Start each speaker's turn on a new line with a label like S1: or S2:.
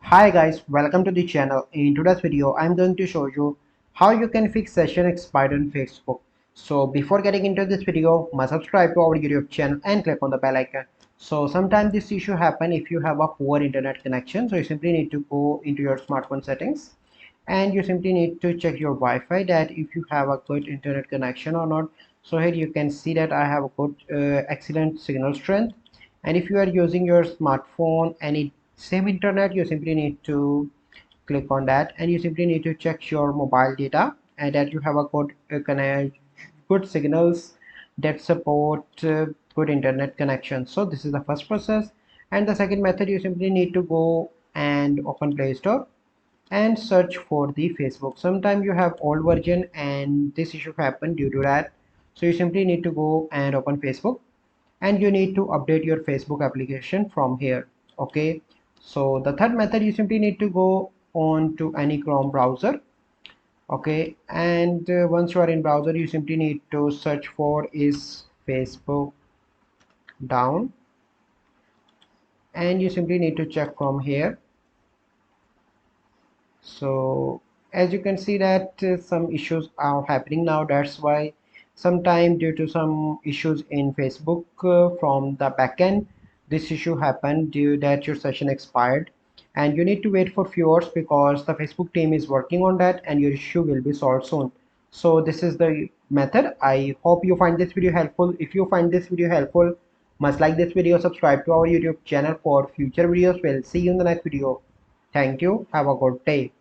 S1: Hi guys, welcome to the channel. In today's video, I'm going to show you how you can fix session expired on Facebook. So before getting into this video, must subscribe to our YouTube channel and click on the bell icon. So sometimes this issue happen if you have a poor internet connection. So you simply need to go into your smartphone settings and you simply need to check your Wi-Fi that if you have a good internet connection or not. So here you can see that I have a good excellent signal strength, and if you are using your smartphone and it same internet, you simply need to click on that and you simply need to check your mobile data and that you have a good signals that support good internet connection. So this is the first process, and the second method, you simply need to go and open Play Store and search for the Facebook. Sometimes you have old version and this issue happen due to that. So you simply need to go and open Facebook and you need to update your Facebook application from here. Okay, so the third method, you simply need to go on to any Chrome browser. Okay, and once you are in browser, you simply need to search for is Facebook down, and you simply need to check from here. So as you can see that some issues are happening now. That's why sometime due to some issues in Facebook from the backend, this issue happened due that your session expired, and you need to wait for few hours because the Facebook team is working on that and your issue will be solved soon. So this is the method. I hope you find this video helpful. If you find this video helpful, must like this video, subscribe to our YouTube channel for future videos. We'll see you in the next video. Thank you. Have a good day.